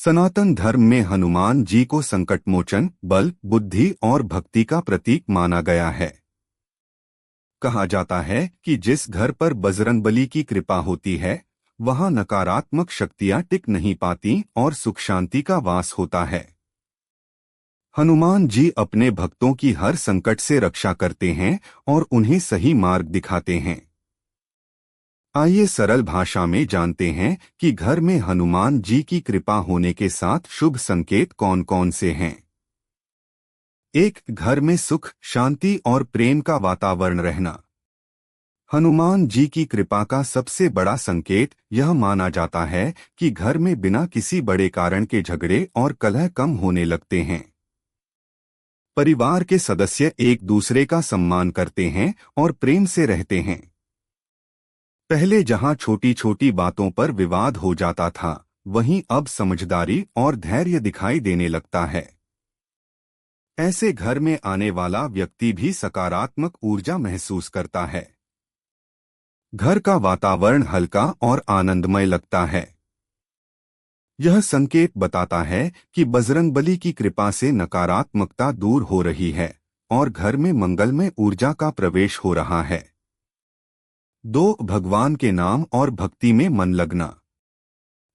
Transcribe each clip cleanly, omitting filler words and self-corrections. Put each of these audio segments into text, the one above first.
सनातन धर्म में हनुमान जी को संकटमोचन, बल, बुद्धि और भक्ति का प्रतीक माना गया है। कहा जाता है कि जिस घर पर बजरंगबली की कृपा होती है, वहां नकारात्मक शक्तियां टिक नहीं पाती और सुख शांति का वास होता है। हनुमान जी अपने भक्तों की हर संकट से रक्षा करते हैं और उन्हें सही मार्ग दिखाते हैं। आइए सरल भाषा में जानते हैं कि घर में हनुमान जी की कृपा होने के साथ शुभ संकेत कौन कौन से हैं। 1. घर में सुख, शांति और प्रेम का वातावरण रहना। हनुमान जी की कृपा का सबसे बड़ा संकेत यह माना जाता है कि घर में बिना किसी बड़े कारण के झगड़े और कलह कम होने लगते हैं। परिवार के सदस्य एक दूसरे का सम्मान करते हैं और प्रेम से रहते हैं। पहले जहां छोटी छोटी बातों पर विवाद हो जाता था, वहीं अब समझदारी और धैर्य दिखाई देने लगता है। ऐसे घर में आने वाला व्यक्ति भी सकारात्मक ऊर्जा महसूस करता है। घर का वातावरण हल्का और आनंदमय लगता है। यह संकेत बताता है कि बजरंगबली की कृपा से नकारात्मकता दूर हो रही है और घर में मंगलमय ऊर्जा का प्रवेश हो रहा है। 2. भगवान के नाम और भक्ति में मन लगना।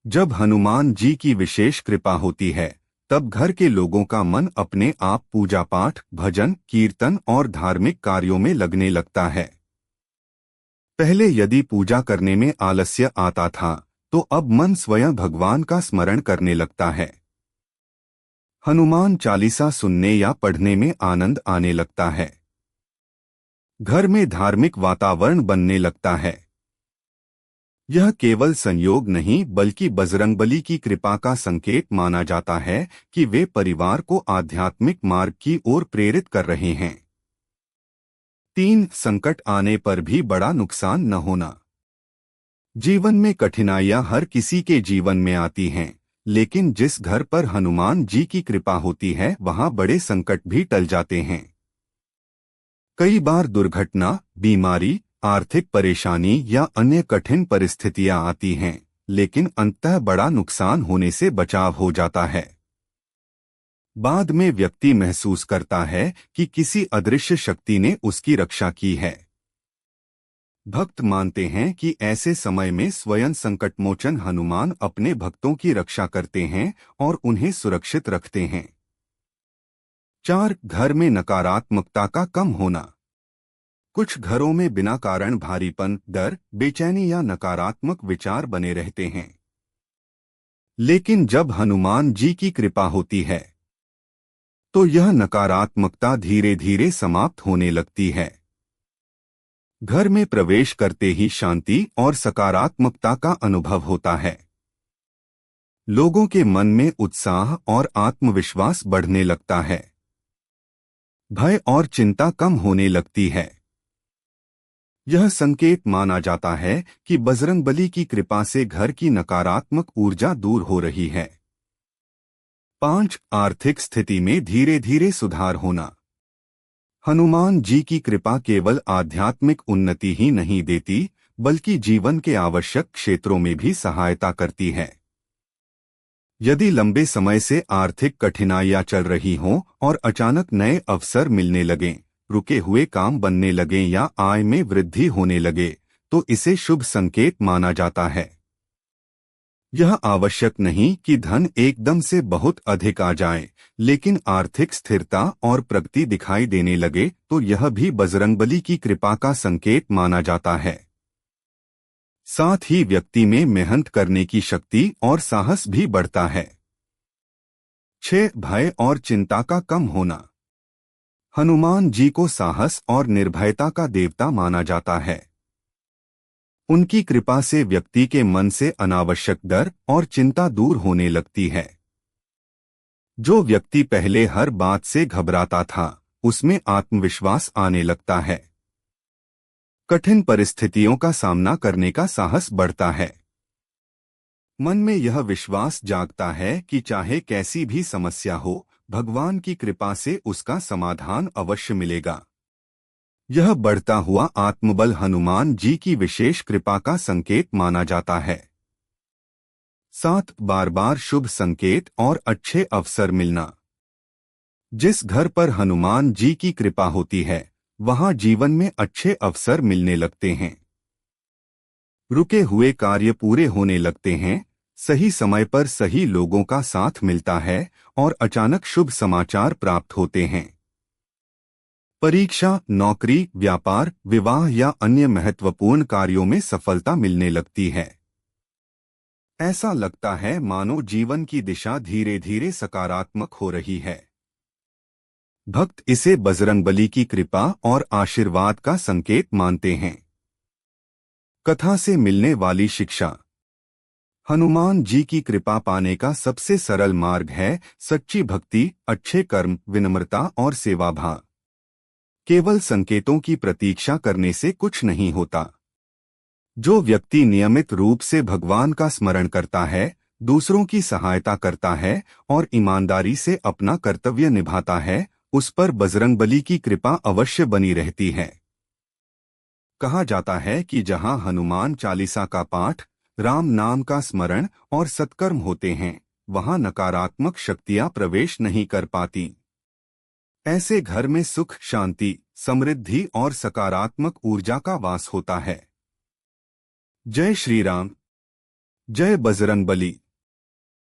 जब हनुमान जी की विशेष कृपा होती है, तब घर के लोगों का मन अपने आप पूजा पाठ, भजन, कीर्तन और धार्मिक कार्यों में लगने लगता है। पहले यदि पूजा करने में आलस्य आता था, तो अब मन स्वयं भगवान का स्मरण करने लगता है। हनुमान चालीसा सुनने या पढ़ने में आनंद आने लगता है। घर में धार्मिक वातावरण बनने लगता है। यह केवल संयोग नहीं बल्कि बजरंगबली की कृपा का संकेत माना जाता है कि वे परिवार को आध्यात्मिक मार्ग की ओर प्रेरित कर रहे हैं। 3. संकट आने पर भी बड़ा नुकसान न होना। जीवन में कठिनाइयां हर किसी के जीवन में आती हैं, लेकिन जिस घर पर हनुमान जी की कृपा होती है, वहां बड़े संकट भी टल जाते हैं। कई बार दुर्घटना, बीमारी, आर्थिक परेशानी या अन्य कठिन परिस्थितियां आती हैं, लेकिन अंततः बड़ा नुकसान होने से बचाव हो जाता है। बाद में व्यक्ति महसूस करता है कि किसी अदृश्य शक्ति ने उसकी रक्षा की है। भक्त मानते हैं कि ऐसे समय में स्वयं संकटमोचन हनुमान अपने भक्तों की रक्षा करते हैं और उन्हें सुरक्षित रखते हैं। 4. घर में नकारात्मकता का कम होना। कुछ घरों में बिना कारण भारीपन, डर, बेचैनी या नकारात्मक विचार बने रहते हैं। लेकिन जब हनुमान जी की कृपा होती है, तो यह नकारात्मकता धीरे धीरे समाप्त होने लगती है। घर में प्रवेश करते ही शांति और सकारात्मकता का अनुभव होता है। लोगों के मन में उत्साह और आत्मविश्वास बढ़ने लगता है। भय और चिंता कम होने लगती है। यह संकेत माना जाता है कि बजरंगबली की कृपा से घर की नकारात्मक ऊर्जा दूर हो रही है। 5. आर्थिक स्थिति में धीरे धीरे सुधार होना। हनुमान जी की कृपा केवल आध्यात्मिक उन्नति ही नहीं देती, बल्कि जीवन के आवश्यक क्षेत्रों में भी सहायता करती है। यदि लंबे समय से आर्थिक कठिनाइयां चल रही हों और अचानक नए अवसर मिलने लगें, रुके हुए काम बनने लगें या आय में वृद्धि होने लगे, तो इसे शुभ संकेत माना जाता है। यह आवश्यक नहीं कि धन एकदम से बहुत अधिक आ जाए, लेकिन आर्थिक स्थिरता और प्रगति दिखाई देने लगे तो यह भी बजरंगबली की कृपा का संकेत माना जाता है। साथ ही व्यक्ति में मेहनत करने की शक्ति और साहस भी बढ़ता है। 6. भय और चिंता का कम होना। हनुमान जी को साहस और निर्भयता का देवता माना जाता है। उनकी कृपा से व्यक्ति के मन से अनावश्यक डर और चिंता दूर होने लगती है। जो व्यक्ति पहले हर बात से घबराता था, उसमें आत्मविश्वास आने लगता है। कठिन परिस्थितियों का सामना करने का साहस बढ़ता है। मन में यह विश्वास जागता है कि चाहे कैसी भी समस्या हो, भगवान की कृपा से उसका समाधान अवश्य मिलेगा। यह बढ़ता हुआ आत्मबल हनुमान जी की विशेष कृपा का संकेत माना जाता है। साथ बार बार शुभ संकेत और अच्छे अवसर मिलना। जिस घर पर हनुमान जी की कृपा होती है वहां जीवन में अच्छे अवसर मिलने लगते हैं। रुके हुए कार्य पूरे होने लगते हैं, सही समय पर सही लोगों का साथ मिलता है और अचानक शुभ समाचार प्राप्त होते हैं। परीक्षा, नौकरी, व्यापार, विवाह या अन्य महत्वपूर्ण कार्यों में सफलता मिलने लगती है। ऐसा लगता है मानो जीवन की दिशा धीरे धीरे सकारात्मक हो रही है। भक्त इसे बजरंगबली की कृपा और आशीर्वाद का संकेत मानते हैं। कथा से मिलने वाली शिक्षा। हनुमान जी की कृपा पाने का सबसे सरल मार्ग है सच्ची भक्ति, अच्छे कर्म, विनम्रता और सेवा भाव। केवल संकेतों की प्रतीक्षा करने से कुछ नहीं होता। जो व्यक्ति नियमित रूप से भगवान का स्मरण करता है, दूसरों की सहायता करता है और ईमानदारी से अपना कर्तव्य निभाता है, उस पर बजरंगबली की कृपा अवश्य बनी रहती है। कहा जाता है कि जहां हनुमान चालीसा का पाठ, राम नाम का स्मरण और सत्कर्म होते हैं, वहां नकारात्मक शक्तियां प्रवेश नहीं कर पाती। ऐसे घर में सुख, शांति, समृद्धि और सकारात्मक ऊर्जा का वास होता है। जय श्री राम। जय बजरंगबली।